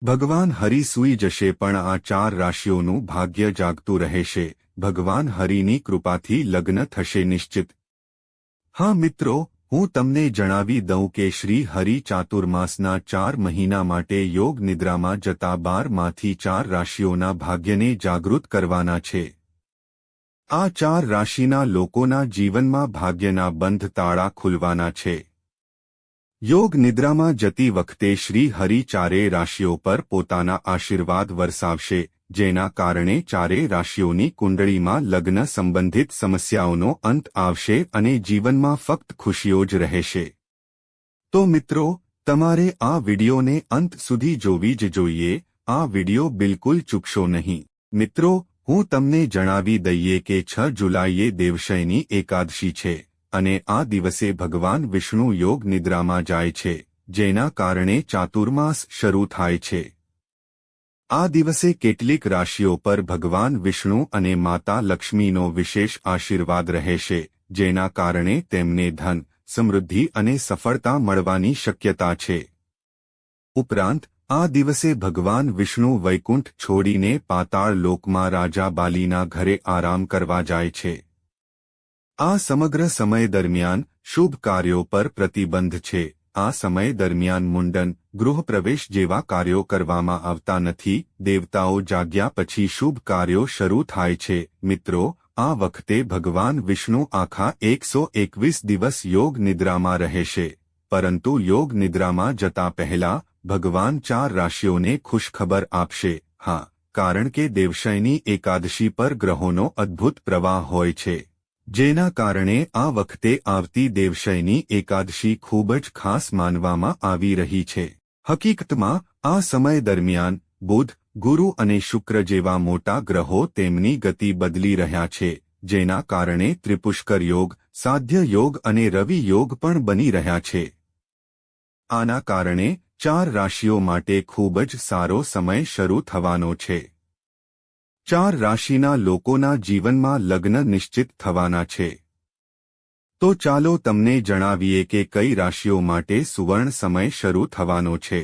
ભગવાન હરિ સૂઈ જશે પણ આ 4 રાશિઓનું ભાગ્ય જાગતું રહેશે. ભગવાન હરિની કૃપાથી લગ્ન થશે નિશ્ચિત. હા મિત્રો, હું તમને જણાવી દઉં કે શ્રી હરિ ચાતુર્માસના 4 મહિના માટે યોગ નિદ્રામાં જતા 12માંથી 4 રાશિઓના ભાગ્યને જાગૃત કરવાના છે. આ 4 રાશિના લોકોના જીવનમાં ભાગ્યના બંધ તાળા ખુલવાના છે. યોગ નિદ્રામાં જતી વખતે શ્રી હરિ 4 રાશિઓ પર પોતાના આશીર્વાદ વરસાવશે, જેના કારણે 4 રાશિઓની કુંડળીમાં લગ્ન સંબંધિત સમસ્યાઓનો અંત આવશે અને જીવનમાં ફક્ત ખુશીઓ જ રહેશે. તો મિત્રો, તમારે આ વિડિયોને અંત સુધી જોવી જ જોઈએ. આ વિડિયો બિલકુલ ચૂકશો નહીં. મિત્રો, હું તમને જણાવી દઈએ કે 6 જુલાઈએ દેવશયની એકાદશી છે અને આ દિવસે ભગવાન વિષ્ણુ યોગ નિદ્રામાં જાય છે, જેના કારણે ચાતુર્માસ શરૂ થાય છે. આ દિવસે કેટલીક રાશિઓ પર ભગવાન વિષ્ણુ અને માતા લક્ષ્મીનો વિશેષ આશીર્વાદ રહેશે, જેના કારણે તેમને ધન, સમૃદ્ધિ અને સફળતા મળવાની શક્યતા છે. ઉપરાંત આ દિવસે ભગવાન વિષ્ણુ વૈકુંઠ છોડીને પાતાળ લોકમાં રાજા બાલીના ઘરે આરામ કરવા જાય છે. આ સમગ્ર સમય દરમિયાન શુભ કાર્યો પર પ્રતિબંધ છે. આ સમય દરમિયાન મુંડન, ગૃહપ્રવેશ જેવા કાર્યો કરવામાં આવતા નથી. દેવતાઓ જાગ્યા પછી શુભ કાર્યો શરૂ થાય છે. મિત્રો, આ વખતે ભગવાન વિષ્ણુ આખા 121 દિવસ યોગ નિદ્રામાં રહેશે. પરંતુ યોગ નિદ્રામાં જતા પહેલા ભગવાન 4 રાશિઓને ખુશખબર આપશે. હા, કારણ કે દેવશયની એકાદશી પર ગ્રહોનો અદ્ભુત પ્રવાહ હોય છે, જેના કારણે આ વખતે આવતી દેવશયની એકાદશી ખૂબ જ ખાસ માનવામાં આવી રહી છે. હકીકતમાં આ સમય દરમિયાન બુધ, ગુરુ અને શુક્ર જેવા મોટા ગ્રહો તેમની ગતિ બદલી રહ્યા છે, જેના કારણે ત્રિપુષ્કર યોગ, સાધ્ય યોગ અને રવિ યોગ પણ બની રહ્યા છે. આના કારણે 4 રાશિઓ માટે ખૂબ જ સારો સમય શરૂ થવાનો છે. 4 રાશિના લોકોના જીવનમાં લગ્ન નિશ્ચિત થવાના છે. તો ચાલો તમને જણાવીએ કે કઈ રાશિઓ માટે સુવર્ણ સમય શરૂ થવાનો છે.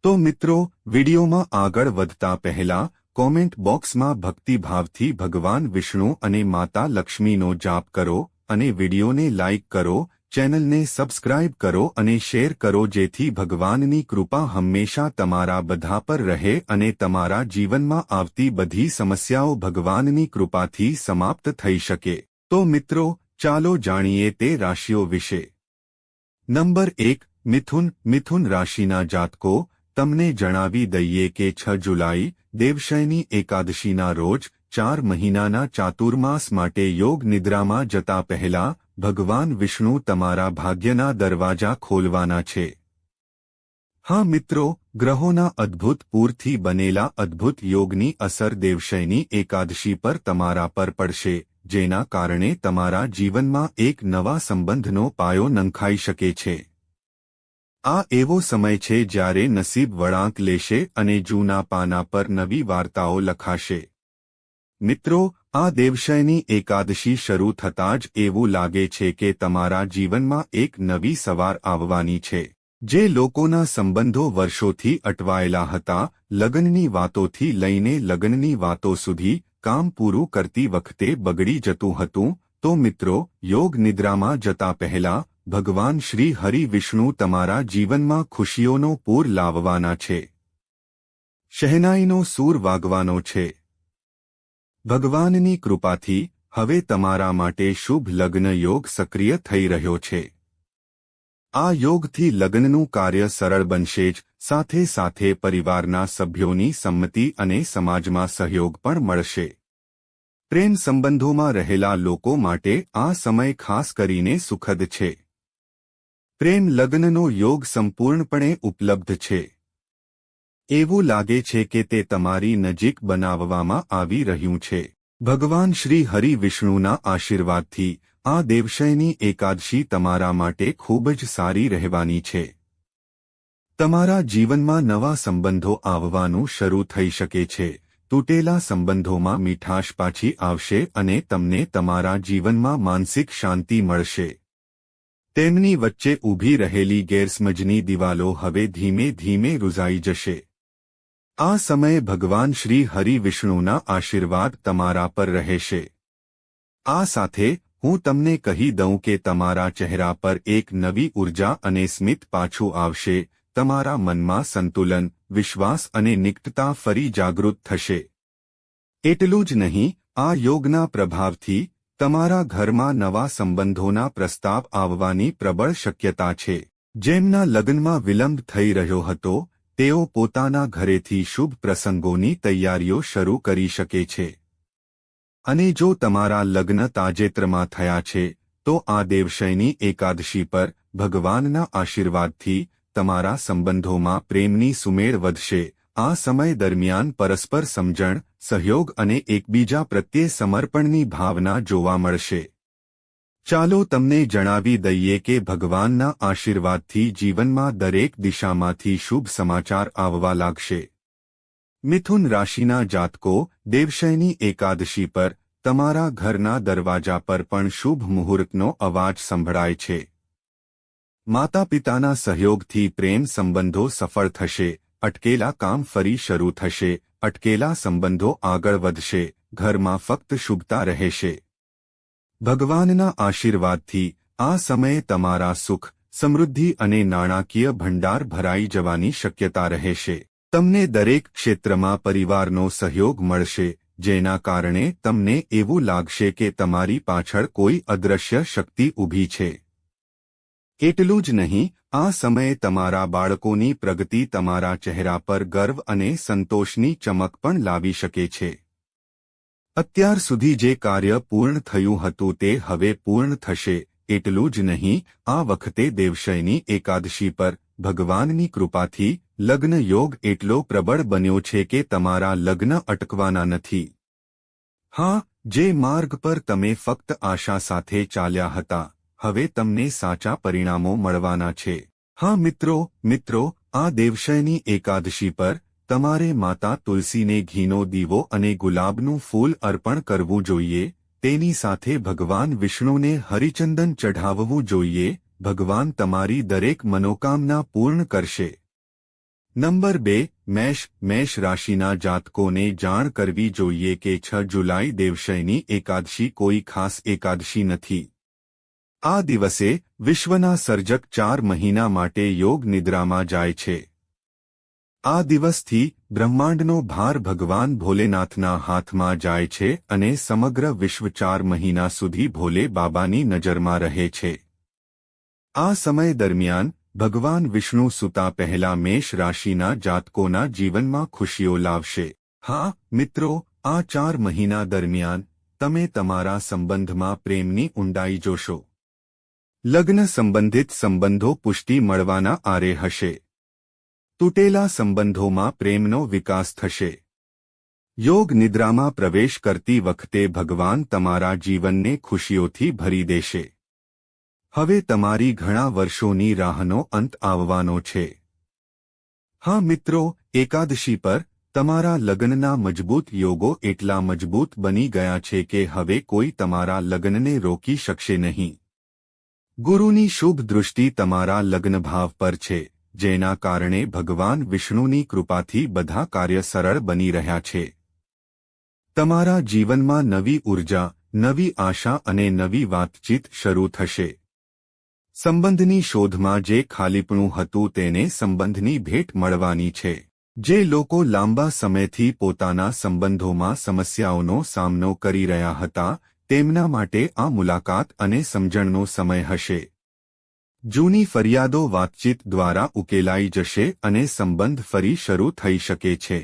તો મિત્રો, વિડિયોમાં આગળ વધતા પહેલા કોમેન્ટ બોક્સમાં ભક્તિભાવથી ભગવાન વિષ્ણુ અને માતા લક્ષ્મીનો જાપ કરો અને વિડિયોને લાઇક કરો, ચેનલને સબસ્ક્રાઇબ કરો અને શેર કરો, જેથી ભગવાનની કૃપા હંમેશા તમારા બધા પર રહે અને તમારા જીવનમાં આવતી બધી સમસ્યાઓ ભગવાનની કૃપાથી સમાપ્ત થઈ શકે. તો મિત્રો, ચાલો જાણીએ તે રાશિઓ વિશે. નંબર 1, મિથુન. મિથુન રાશિના જાતકો, તમને જણાવી દઈએ કે 6 જુલાઈ દેવશયની એકાદશીના રોજ 4 મહિનાના ચાતુર્માસ માટે યોગ નિદ્રામાં જતા પહેલા ભગવાન વિષ્ણુ તમારા ભાગ્યના દરવાજા ખોલવાના છે. હા મિત્રો, ગ્રહોના અદ્ભુત પૂરથી બનેલા અદ્ભુત યોગની અસર દેવશયની એકાદશી પર તમારા પર પડશે, જેના કારણે તમારા જીવનમાં એક નવા સંબંધનો પાયો નંખાઈ શકે છે. આ એવો સમય છે જ્યારે નસીબ વળાંક લેશે અને જૂના પાના પર નવી વાર્તાઓ લખાશે. મિત્રો, આ દેવશયની એકાદશી શરૂ થતાં જ એવું લાગે છે કે તમારા જીવનમાં એક નવી સવાર આવવાની છે. જે લોકોના સંબંધો વર્ષોથી અટવાયેલા હતા, લગ્નની વાતોથી લઈને લગ્નની વાતો સુધી, કામ પૂરું કરતી વખતે બગડી જતું હતું, તો મિત્રો, યોગ નિદ્રામાં જતા પહેલા ભગવાન શ્રી હરિ વિષ્ણુ તમારા જીવનમાં ખુશીઓનો પૂર લાવવાના છે. શહેનાઈનો સૂર વાગવાનો છે. ભગવાનની કૃપાથી હવે તમારા માટે શુભ લગ્ન યોગ સક્રિય થઈ રહ્યો છે. આ યોગથી લગ્નનું કાર્ય સરળ બનશે જ, સાથે સાથે પરિવારના સભ્યોની સંમતિ અને સમાજમાં સહયોગ પણ મળશે. પ્રેમ સંબંધોમાં રહેલા લોકો માટે આ સમય ખાસ કરીને સુખદ છે. પ્રેમ લગ્નનો યોગ સંપૂર્ણપણે ઉપલબ્ધ છે. એવું લાગે છે કે તે તમારી નજીક બનાવવામાં આવી રહ્યું છે. ભગવાન શ્રી હરિ વિષ્ણુના આશીર્વાદથી આ દેવશયની એકાદશી તમારા માટે ખૂબ જ સારી રહેવાની છે. તમારા જીવનમાં નવા સંબંધો આવવાનું શરૂ થઈ શકે છે. તૂટેલા સંબંધોમાં મીઠાશ પાછી આવશે અને તમને તમારા જીવનમાં માનસિક શાંતિ મળશે. તેમની વચ્ચે ઊભી રહેલી ગેરસમજની દિવાલો હવે ધીમે ધીમે રૂઝાઈ જશે. આ સમયે ભગવાન શ્રી હરિ વિષ્ણુના આશીર્વાદ તમારા પર રહેશે. આ સાથે હું તમને કહી દઉં કે તમારા ચહેરા પર એક નવી ઉર્જા અને સ્મિત પાછું આવશે. તમારા મનમાં સંતુલન, વિશ્વાસ અને નિકટતા ફરી જાગૃત થશે. એટલું જ નહીં, આ યોગના પ્રભાવથી તમારા ઘરમાં નવા સંબંધોના પ્રસ્તાવ આવવાની પ્રબળ શક્યતા છે. જેમના લગ્નમાં વિલંબ થઈ રહ્યો હતો, તેઓ પોતાના ઘરેથી શુભ પ્રસંગોની તૈયારીઓ શરૂ કરી શકે છે. અને જો તમારા લગ્ન તાજેતરમાં થયા છે, તો આ દેવશયની એકાદશી પર ભગવાનના આશીર્વાદથી તમારા સંબંધોમાં પ્રેમની સુમેળ વધશે. આ સમય દરમિયાન પરસ્પર સમજણ, સહયોગ અને એકબીજા પ્રત્યે સમર્પણની ભાવના જોવા મળશે. ચાલો તમને જણાવી દઈએ કે ભગવાનના આશીર્વાદથી જીવનમાં દરેક દિશામાંથી શુભ સમાચાર આવવા લાગશે. મિથુન રાશિના જાતકો, દેવશયની એકાદશી પર તમારા ઘરના દરવાજા પર પણ શુભ મુહૂર્તનો અવાજ સંભળાય છે. માતા પિતાના સહયોગથી પ્રેમ સંબંધો સફળ થશે. અટકેલા કામ ફરી શરૂ થશે. અટકેલા સંબંધો આગળ વધશે. ઘરમાં ફક્ત શુભતા રહેશે. ભગવાનના આશીર્વાદથી આ સમયે તમારા સુખ, સમૃદ્ધિ અને નાણાકીય ભંડાર ભરાઈ જવાની શક્યતા રહેશે. તમને દરેક ક્ષેત્રમાં પરિવારનો સહયોગ મળશે, જેના કારણે તમને એવું લાગશે કે તમારી પાછળ કોઈ અદૃશ્ય શક્તિ ઊભી છે. એટલું જ નહીં, આ સમયે તમારા બાળકોની પ્રગતિ તમારા ચહેરા પર ગર્વ અને સંતોષની ચમક પણ લાવી શકે છે. અત્યાર સુધી જે કાર્ય પૂર્ણ થયું હતું તે હવે પૂર્ણ થશે. એટલું જ નહીં, આ વખતે દેવશયની એકાદશી પર ભગવાનની કૃપાથી લગ્ન યોગ એટલો પ્રબળ બન્યો છે કે તમારા લગ્ન અટકવાના નથી. હા, જે માર્ગ પર તમે ફક્ત આશા સાથે ચાલ્યા હતા, હવે તમને સાચા પરિણામો મળવાના છે. હા મિત્રો, આ દેવશયની એકાદશી પર તમારે માતા તુલસીને ઘીનો દીવો અને ગુલાબનું ફૂલ અર્પણ કરવું જોઈએ. તેની સાથે ભગવાન વિષ્ણુને હરિચંદન ચઢાવવું જોઈએ. ભગવાન તમારી દરેક મનોકામના પૂર્ણ કરશે. નંબર 2, મેષ રાશિના જાતકોને જાણ કરવી જોઈએ કે 6 જુલાઈ દેવશયની એકાદશી કોઈ ખાસ એકાદશી નથી. આ દિવસે વિશ્વના સર્જક 4 મહિના માટે યોગ નિદ્રામાં જાય છે. આ દિવસથી બ્રહ્માંડનો ભાર ભગવાન ભોલેનાથના હાથમાં જાય છે અને સમગ્ર વિશ્વ 4 મહિના સુધી ભોલે બાબાની નજરમાં રહે છે. આ સમય દરમિયાન ભગવાન વિષ્ણુ સૂતા પહેલા મેષ રાશિના જાતકોના જીવનમાં ખુશીઓ લાવશે. હા મિત્રો, આ 4 મહિના દરમિયાન તમે તમારા સંબંધમાં પ્રેમની ઊંડાઈ જોશો. લગ્ન સંબંધિત સંબંધો પુષ્ટિ મળવાના આરે હશે. તૂટેલા સંબંધોમાં પ્રેમનો વિકાસ થશે. યોગ નિદ્રામાં પ્રવેશ કરતી વખતે ભગવાન તમારા જીવનને ખુશીઓથી ભરી દેશે. હવે તમારી ઘણા વર્ષોની રાહનો અંત આવવાનો છે. હા મિત્રો, એકાદશી પર તમારા લગ્નના મજબૂત યોગો એટલા મજબૂત બની ગયા છે કે હવે કોઈ તમારા લગ્નને રોકી શકશે નહીં. ગુરુની શુભ દૃષ્ટિ તમારા લગ્નભાવ પર છે, જેના કારણે ભગવાન વિષ્ણુની કૃપાથી બધા કાર્ય સરળ બની રહ્યા છે. તમારા જીવનમાં નવી ઉર્જા, નવી આશા અને નવી વાતચીત શરૂ થશે. સંબંધની શોધમાં જે ખાલીપણું હતું તેને સંબંધની ભેટ મળવાની છે. જે લોકો લાંબા સમયથી પોતાના સંબંધોમાં સમસ્યાઓનો સામનો કરી રહ્યા હતા, તેમના માટે આ મુલાકાત અને સમજણનો સમય હશે. જૂની ફરિયાદો વાતચીત દ્વારા ઉકેલાઈ જશે અને સંબંધ ફરી શરૂ થઈ શકે છે.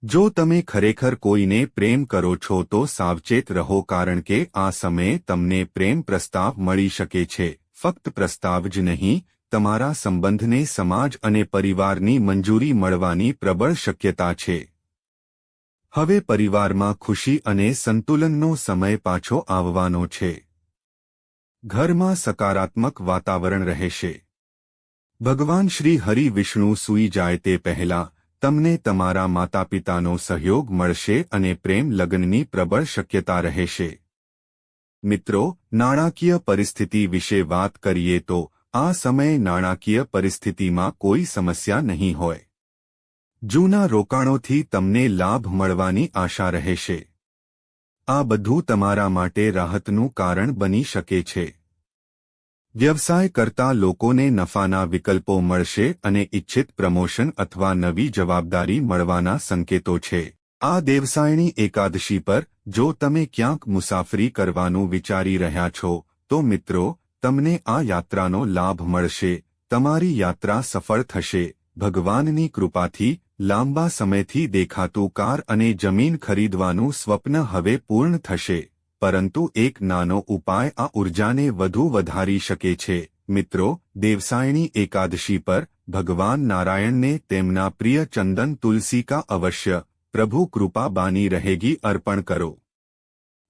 જો તમે ખરેખર કોઈને પ્રેમ કરો છો તો સાવચેત રહો, કારણ કે આ સમયે તમને પ્રેમ પ્રસ્તાવ મળી શકે છે. ફક્ત પ્રસ્તાવ જ નહીં, તમારા સંબંધને સમાજ અને પરિવારની મંજૂરી મળવાની પ્રબળ શક્યતા છે. હવે પરિવારમાં ખુશી અને સંતુલનનો સમય પાછો આવવાનો છે. ઘરમાં સકારાત્મક વાતાવરણ રહેશે. ભગવાન શ્રી હરિ વિષ્ણુ સૂઈ જાય તે પહેલા તમને તમારા માતા પિતાનો સહયોગ મળશે અને પ્રેમ લગ્નની પ્રબળ શક્યતા રહેશે. મિત્રો, નાણાકીય પરિસ્થિતિ વિશે વાત કરીએ તો આ સમયે નાણાકીય પરિસ્થિતિમાં કોઈ સમસ્યા નહીં હોય. જૂના રોકાણોથી તમને લાભ મળવાની આશા રહેશે. આ બધું તમારા માટે રાહતનું કારણ બની શકે છે. વ્યવસાય કરતા લોકોને નફાના વિકલ્પો મળશે અને ઇચ્છિત પ્રમોશન અથવા નવી જવાબદારી મળવાના સંકેતો છે. આ દેવસાયણી એકાદશી પર જો તમે ક્યાંક મુસાફરી કરવાનું વિચારી રહ્યા છો તો મિત્રો, તમને આ યાત્રાનો લાભ મળશે. તમારી યાત્રા સફળ થશે. ભગવાનની કૃપાથી લાંબા સમયથી દેખાતું કાર અને જમીન ખરીદવાનું સ્વપ્ન હવે પૂર્ણ થશે. પરંતુ એક નાનો ઉપાય આ ઉર્જાને વધુ વધારી શકે છે. મિત્રો, દેવસાયણી એકાદશી પર ભગવાન નારાયણને તેમના પ્રિય ચંદન તુલસી કા અવશ્ય પ્રભુ કૃપા બાની રહેગી અર્પણ કરો.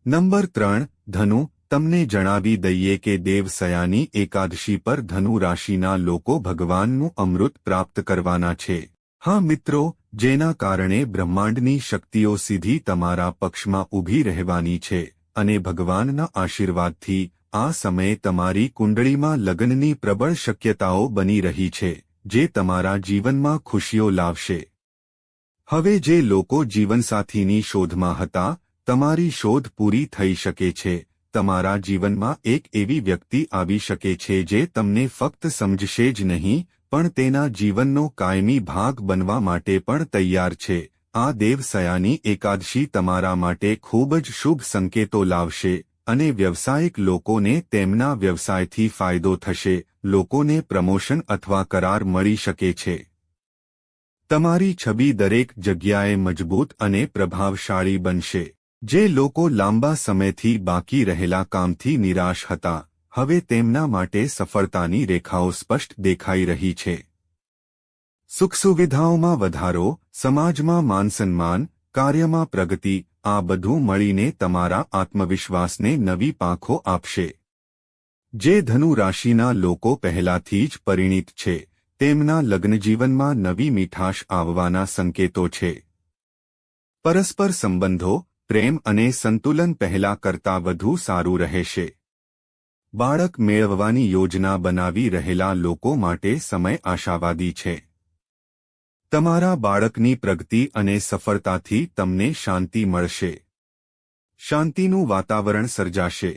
નંબર 3. ધનુ. તમને જણાવી દઈએ કે દેવસયાની એકાદશી પર ધનુ રાશિના લોકો ભગવાનનું અમૃત પ્રાપ્ત કરવાના છે. હા મિત્રો, જેના કારણે બ્રહ્માંડની શક્તિઓ સીધી તમારા પક્ષમાં ઊભી રહેવાની છે અને ભગવાનના આશીર્વાદથી આ સમયે તમારી કુંડળીમાં લગ્નની પ્રબળ શક્યતાઓ બની રહી છે, જે તમારા જીવનમાં ખુશીઓ લાવશે. હવે જે લોકો જીવનસાથીની શોધમાં હતા, તમારી શોધ પૂરી થઈ શકે છે. તમારા જીવનમાં એક એવી વ્યક્તિ આવી શકે છે જે તમને ફક્ત સમજશે જ નહીં, પણ તેના જીવનનો કાયમી ભાગ બનવા માટે પણ તૈયાર છે. આ દેવસયાની એકાદશી તમારા માટે ખૂબ જ શુભ સંકેતો લાવશે અને વ્યવસાયિક લોકોને તેમના વ્યવસાયથી ફાયદો થશે. લોકોને પ્રમોશન અથવા કરાર મળી શકે છે. તમારી છબી દરેક જગ્યાએ મજબૂત અને પ્રભાવશાળી બનશે. જે લોકો લાંબા સમયથી બાકી રહેલા કામથી નિરાશ હતા, હવે તેમના માટે સફળતાની રેખાઓ સ્પષ્ટ દેખાઈ રહી છે. સુખ સુવિધાઓમાં વધારો, સમાજમાં માનસન્માન, કાર્યમાં પ્રગતિ, આ બધું મળીને તમારા આત્મવિશ્વાસને નવી પાંખો આપશે. જે ધનુ રાશિના લોકો પહેલાથી જ પરિણીત છે, તેમના લગ્નજીવનમાં નવી મીઠાશ આવવાના સંકેતો છે. પરસ્પર સંબંધો, પ્રેમ અને સંતુલન પહેલા કરતાં વધુ સારું રહેશે. બાળક મેળવવાની યોજના બનાવી રહેલા લોકો માટે સમય આશાવાદી છે. તમારા બાળકની પ્રગતિ અને સફળતાથી તમને શાંતિ મળશે. શાંતિનું વાતાવરણ સર્જાશે.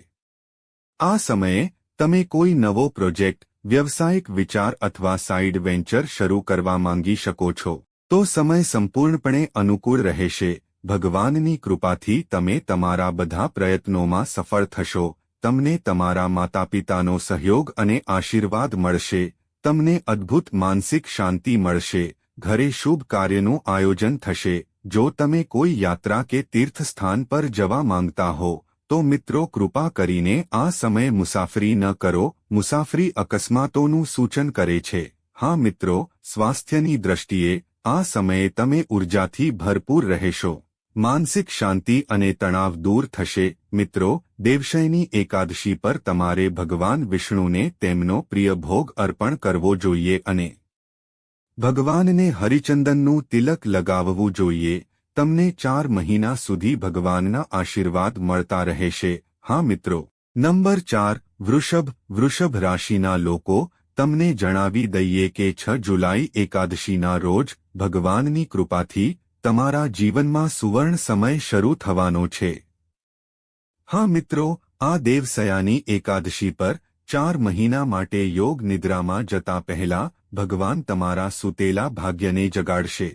આ સમયે તમે કોઈ નવો પ્રોજેક્ટ, વ્યવસાયિક વિચાર અથવા સાઇડ વેન્ચર શરૂ કરવા માંગી શકો છો, તો સમય સંપૂર્ણપણે અનુકૂળ રહેશે. ભગવાનની કૃપાથી તમે તમારા બધા પ્રયત્નોમાં સફળ થશો. તમને તમારા માતાપિતાનો સહયોગ અને આશીર્વાદ મળશે. તમને અદ્ભુત માનસિક શાંતિ મળશે. ઘરે શુભ કાર્યનું આયોજન થશે. જો તમે કોઈ યાત્રા કે તીર્થસ્થાન પર જવા માંગતા હો, તો મિત્રો કૃપા કરીને આ સમયે મુસાફરી ન કરો. મુસાફરી અકસ્માતોનું સૂચન કરે છે. હા મિત્રો, સ્વાસ્થ્યની દ્રષ્ટિએ આ સમયે તમે ઉર્જાથી ભરપૂર રહેશો. માનસિક શાંતિ અને તણાવ દૂર થશે. મિત્રો, દેવશયની એકાદશી પર તમારે ભગવાન વિષ્ણુને તેમનો પ્રિય ભોગ અર્પણ કરવો જોઈએ અને ભગવાનને હરિચંદનનું તિલક લગાવવું જોઈએ. તમને 4 મહિના સુધી ભગવાનના આશીર્વાદ મળતા રહેશે. હા મિત્રો. નંબર 4. વૃષભ. વૃષભ રાશિના લોકો, તમને જણાવી દઈએ કે 6 જુલાઈ એકાદશીના રોજ ભગવાનની કૃપાથી તમારા જીવનમાં સુવર્ણ સમય શરૂ થવાનો છે. હા મિત્રો, આ દેવસયાની એકાદશી પર 4 મહિના માટે યોગ નિદ્રામાં જતા પહેલા ભગવાન તમારા સૂતેલા ભાગ્યને જગાડશે.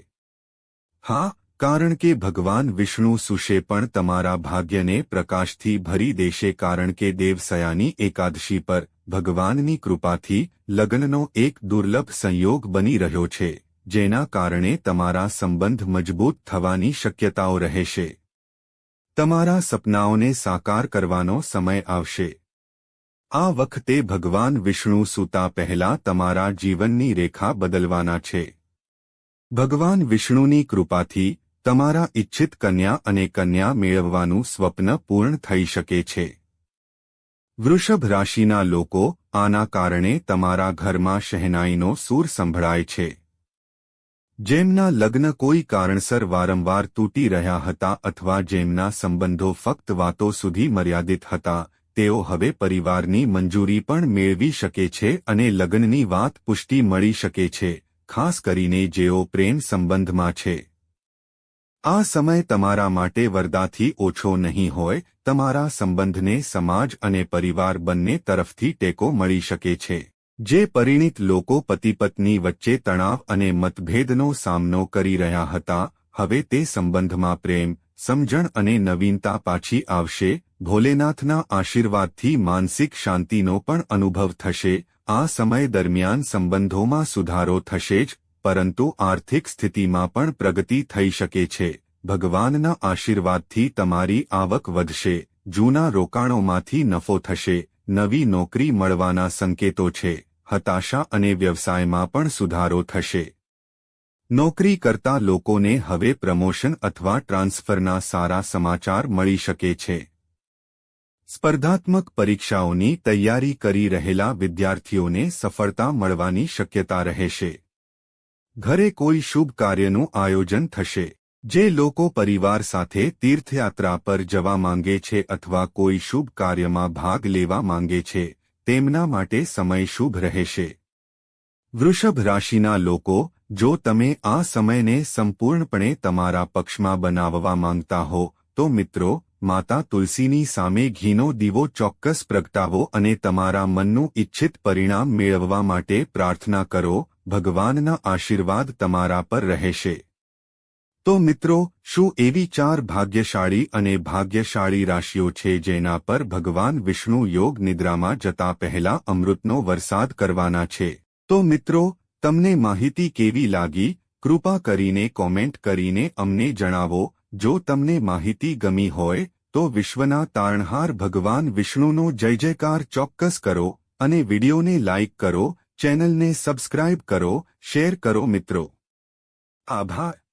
હા, કારણ કે ભગવાન વિષ્ણુ સુશે પણ તમારા ભાગ્યને પ્રકાશથી ભરી દેશે. કારણ કે દેવસયાની એકાદશી પર ભગવાનની કૃપાથી લગ્નનો એક દુર્લભ સંયોગ બની રહ્યો છે, જેના કારણે તમારા સંબંધ મજબૂત થવાની શક્યતાઓ રહેશે. તમારા સપનાઓને સાકાર કરવાનો સમય આવશે. આ વખતે ભગવાન વિષ્ણુ સૂતા પહેલા તમારા જીવનની રેખા બદલવાના છે. ભગવાન વિષ્ણુની કૃપાથી તમારા ઇચ્છિત કન્યા અને કન્યા મેળવવાનું સ્વપ્ન પૂર્ણ થઈ શકે છે. વૃષભ રાશિના લોકો, આના કારણે તમારા ઘરમાં શહેનાઈનો સૂર સંભળાય છે. જેમના લગ્ન કોઈ કારણસર વારંવાર તૂટી રહ્યા હતા અથવા જેમના સંબંધો ફક્ત વાતો સુધી મર્યાદિત હતા, તેઓ હવે પરિવારની મંજૂરી પણ મેળવી શકે છે અને લગ્નની વાત પુષ્ટિ મળી શકે છે, ખાસ કરીને જેઓ પ્રેમ સંબંધમાં છે. આ સમય તમારા માટે વરદાથી ઓછો નહીં હોય. તમારા સંબંધને સમાજ અને પરિવાર બંને તરફથી ટેકો મળી શકે છે. જે પરિણીત લોકો પતિ-પત્ની વચ્ચે તણાવ અને મતભેદનો સામનો કરી રહ્યા હતા, હવે તે સંબંધમાં પ્રેમ, સમજણ અને નવીનતા પાછી આવશે. ભોલેનાથના આશીર્વાદથી માનસિક શાંતિનો પણ અનુભવ થશે. આ સમય દરમિયાન સંબંધોમાં સુધારો થશે જ, પરંતુ આર્થિક સ્થિતિમાં પણ પ્રગતિ થઈ શકે છે. ભગવાનના આશીર્વાદથી તમારી આવક વધશે. જૂના રોકાણોમાંથી નફો થશે. નવી નોકરી મળવાના સંકેતો છે. હતાશા અને વ્યવસાયમાં પણ સુધારો થશે. નોકરી કરતા લોકોને હવે પ્રમોશન અથવા ટ્રાન્સફરના સારા સમાચાર મળી શકે છે. સ્પર્ધાત્મક પરીક્ષાઓની તૈયારી કરી રહેલા વિદ્યાર્થીઓને સફળતા મળવાની શક્યતા રહેશે. ઘરે કોઈ શુભ કાર્યનું આયોજન થશે. જે લોકો પરિવાર સાથે તીર્થયાત્રા પર જવા માંગે છે અથવા કોઈ શુભ કાર્યમાં ભાગ લેવા માંગે છે, તેમના માટે સમય શુભ રહેશે. વૃષભ રાશિના લોકો, જો તમે આ સમયને સંપૂર્ણપણે તમારા પક્ષમાં બનાવવા માંગતા હો, તો મિત્રો, માતા તુલસીની સામે ઘીનો દીવો ચોક્કસ પ્રગટાવો અને તમારા મનનું ઇચ્છિત પરિણામ મેળવવા માટે પ્રાર્થના કરો. ભગવાનના આશીર્વાદ તમારા પર રહેશે. તો મિત્રો, શું એવી 4 ભાગ્યશાળી અને ભાગ્યશાળી રાશિઓ છે જેના પર ભગવાન વિષ્ણુ યોગ નિદ્રામાં જતા પહેલા અમૃતનો વરસાદ કરવાના છે? તો મિત્રો, તમને માહિતી કેવી લાગી? કૃપા કરીને કોમેન્ટ કરીને અમને જણાવો. જો તમને માહિતી ગમી હોય તો વિશ્વના તારણહાર ભગવાન વિષ્ણુનો જય જયકાર ચોક્કસ કરો અને વિડીયોને લાઇક કરો, ચેનલને સબસ્ક્રાઇબ કરો, શેર કરો મિત્રો. આભાર.